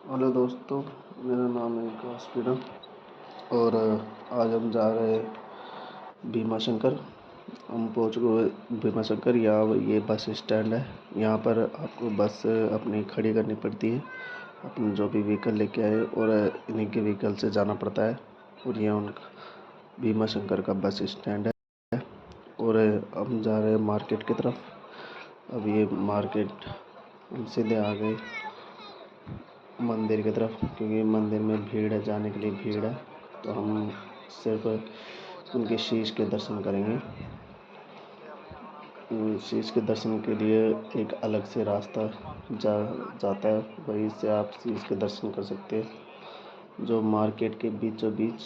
Hello दोस्तों, मेरा नाम है विकास पीड़ा और आज हम जा रहे हैं भीमा शंकर। हम पहुँच गए भीमा शंकर। यहाँ ये बस स्टैंड है। यहाँ पर आपको बस अपनी खड़ी करनी पड़ती है, अपने जो भी व्हीकल लेके आए, और इन्हीं के व्हीकल से जाना पड़ता है। और ये उनका भीमा शंकर का बस स्टैंड है। और हम जा रहे हैं मार्केट की तरफ। अब ये मार्केट हम सीधे आ गए मंदिर की तरफ, क्योंकि मंदिर में भीड़ है, जाने के लिए भीड़ है, तो हम सिर्फ उनके शीश के दर्शन करेंगे। शीश के दर्शन के लिए एक अलग से रास्ता जाता है, वहीं से आप शीश के दर्शन कर सकते हैं, जो मार्केट के बीचों बीच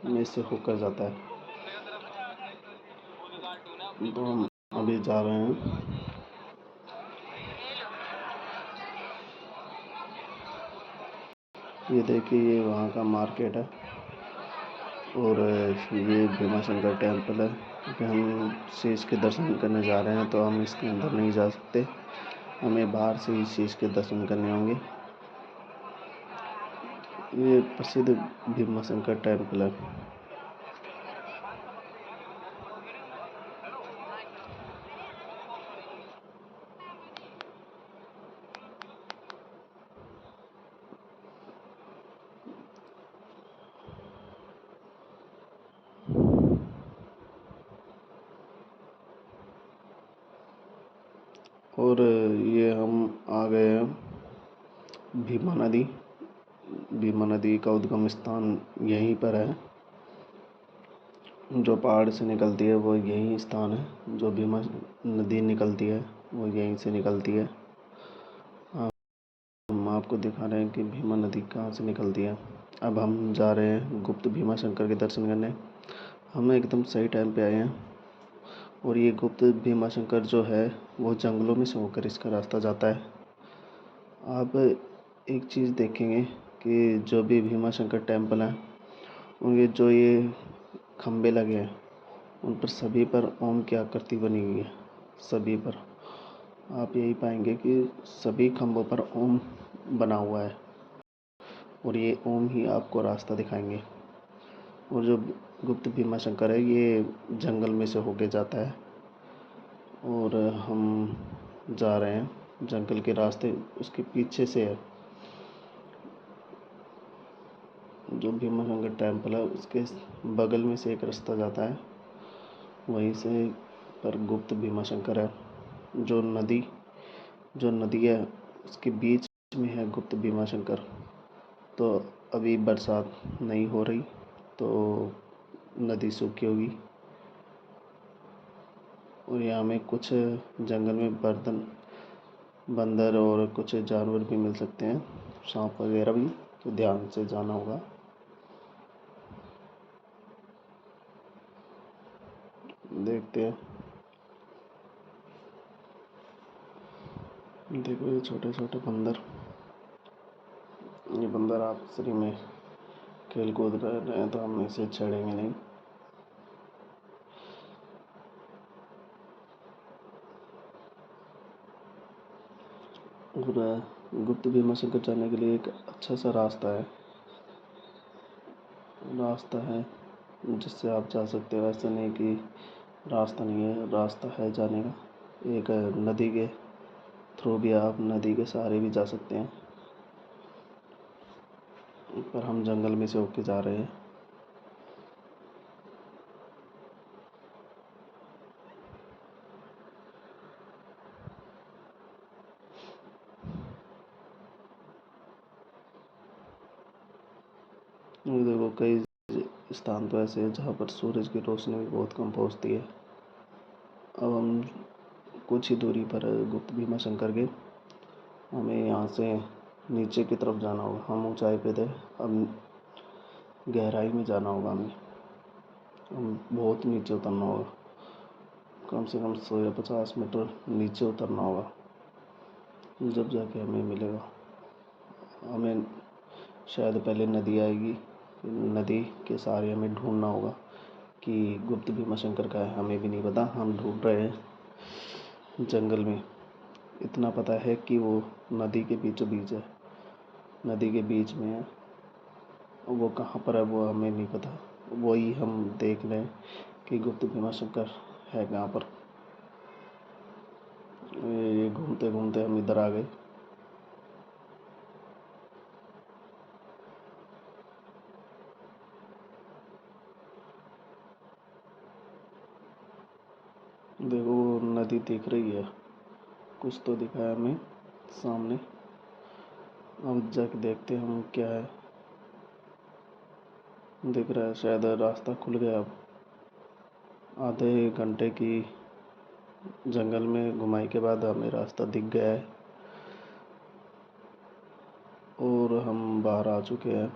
में से होकर जाता है। तो हम अभी जा रहे हैं। ये देखिए, ये वहाँ का मार्केट है और ये भीमा शंकर टेम्पल है। क्योंकि हम शीश के दर्शन करने जा रहे हैं, तो हम इसके अंदर नहीं जा सकते, हमें बाहर से ही शीश के दर्शन करने होंगे। ये प्रसिद्ध भीमा शंकर टेम्पल है। और ये हम आ गए हैं भीमा नदी। भीमा नदी का उद्गम स्थान यहीं पर है। जो पहाड़ से निकलती है वो यही स्थान है। जो भीमा नदी निकलती है वो यहीं से निकलती है। हम आपको दिखा रहे हैं कि भीमा नदी कहाँ से निकलती है। अब हम जा रहे हैं गुप्त भीमा शंकर के दर्शन करने। हम एकदम सही टाइम पे आए हैं। और ये गुप्त भीमा शंकर जो है वो जंगलों में से होकर इसका रास्ता जाता है। आप एक चीज़ देखेंगे कि जो भी भीमा शंकर टेम्पल है, उनके जो ये खम्भे लगे हैं, उन पर सभी पर ओम की आकृति बनी हुई है। सभी पर आप यही पाएंगे कि सभी खम्भों पर ओम बना हुआ है, और ये ओम ही आपको रास्ता दिखाएंगे। और जो गुप्त भीमा शंकर है ये जंगल में से होके जाता है, और हम जा रहे हैं जंगल के रास्ते उसके पीछे से है। जो भीमा शंकर टेम्पल है उसके बगल में से एक रास्ता जाता है, वहीं से पर गुप्त भीमा शंकर है। जो नदी है उसके बीच में है गुप्त भीमा शंकर। तो अभी बरसात नहीं हो रही, तो नदी सूखी होगी। और यहाँ में कुछ जंगल में बंदर और कुछ जानवर भी मिल सकते हैं, सांप वगैरह भी, तो ध्यान से जाना होगा। देखते हैं। देखो ये छोटे छोटे बंदर। ये बंदर आप फ्री में खेल कूद कर रहे हैं, तो हम इसे छेड़ेंगे नहीं। और गुप्त भीमा शंकर जाने के लिए एक अच्छा सा रास्ता है जिससे आप जा सकते हो। ऐसा नहीं कि रास्ता नहीं है, रास्ता है जाने का। एक नदी के थ्रू भी आप नदी के सहारे भी जा सकते हैं, पर हम जंगल में से होके जा रहे हैं। और देखो कई स्थान तो ऐसे हैं जहाँ पर सूरज की रोशनी भी बहुत कम पहुँचती है। अब हम कुछ ही दूरी पर है गुप्त भीमा शंकर के। हमें यहाँ से नीचे की तरफ जाना होगा। हम ऊंचाई पे थे, अब गहराई में जाना होगा हमें। हम बहुत नीचे उतरना होगा, कम से कम 100 या 50 मीटर नीचे उतरना होगा, जब जाके हमें मिलेगा। हमें शायद पहले नदी आएगी, नदी के सहारे हमें ढूंढना होगा कि गुप्त भीमा शंकर का है। हमें भी नहीं पता, हम ढूंढ रहे हैं जंगल में। इतना पता है कि वो नदी के बीचों बीच है। नदी के बीच में है। वो कहाँ पर है वो हमें नहीं पता। वही हम देख रहे हैं कि गुप्त भीमाशंकर है कहाँ पर। ये घूमते घूमते हम इधर आ गए। देखो वो नदी दिख रही है, कुछ तो दिखा है हमें सामने। अब जाके देखते हैं हम क्या है। दिख रहा है, शायद रास्ता खुल गया अब। आधे घंटे की जंगल में घुमाई के बाद हमें रास्ता दिख गया है और हम बाहर आ चुके हैं।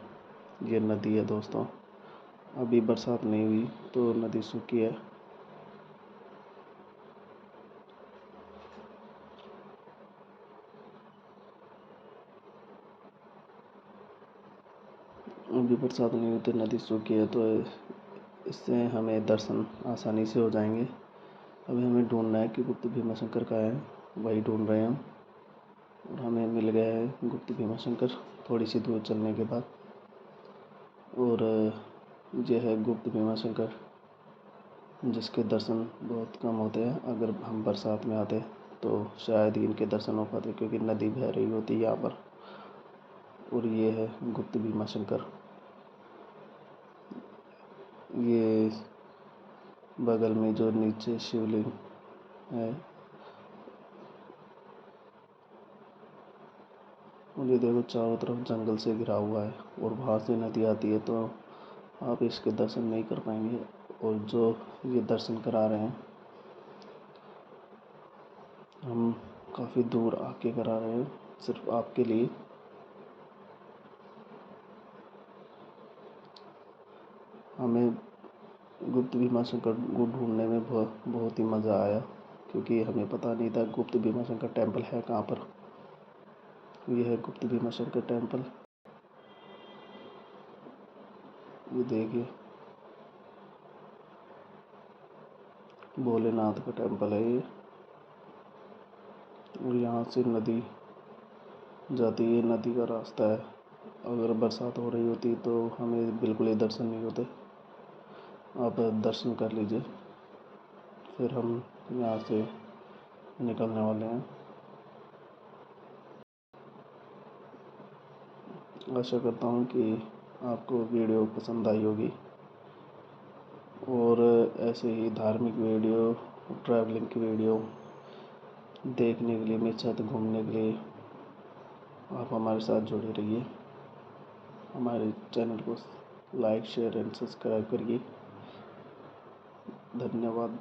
ये नदी है दोस्तों, अभी बरसात नहीं हुई तो नदी सूखी है। अभी बरसात नहीं हुई तो नदी सूखी है, तो इससे हमें दर्शन आसानी से हो जाएंगे। अभी हमें ढूंढना है कि गुप्त भीमाशंकर कहाँ है, वही ढूंढ रहे हैं हम। और हमें मिल गया है गुप्त भीमाशंकर थोड़ी सी दूर चलने के बाद। और ये है गुप्त भीमाशंकर, जिसके दर्शन बहुत कम होते हैं। अगर हम बरसात में आते तो शायद ही इनके दर्शन हो पाते, क्योंकि नदी बह रही होती है यहाँ पर। और ये है गुप्त भीमाशंकर। ये बगल में जो नीचे शिवलिंग है, और ये देखो चारों तरफ जंगल से घिरा हुआ है और वहाँ से नदी आती है, तो आप इसके दर्शन नहीं कर पाएंगे। और जो ये दर्शन करा रहे हैं, हम काफ़ी दूर आके करा रहे हैं सिर्फ आपके लिए। हमें गुप्त भीमाशंकर को ढूंढने में बहुत ही मज़ा आया, क्योंकि हमें पता नहीं था गुप्त भीमाशंकर टेम्पल है कहाँ पर। ये है गुप्त भीमाशंकर टेम्पल, ये देखिए भोलेनाथ का टेम्पल है ये। और यहाँ से नदी जाती है, नदी का रास्ता है। अगर बरसात हो रही होती तो हमें बिल्कुल ही दर्शन नहीं होते। आप दर्शन कर लीजिए, फिर हम यहाँ से निकलने वाले हैं। आशा करता हूँ कि आपको वीडियो पसंद आई होगी, और ऐसे ही धार्मिक वीडियो, ट्रैवलिंग की वीडियो देखने के लिए, मेरे साथ घूमने के लिए आप हमारे साथ जुड़े रहिए। हमारे चैनल को लाइक, शेयर एंड सब्सक्राइब करिए। धन्यवाद।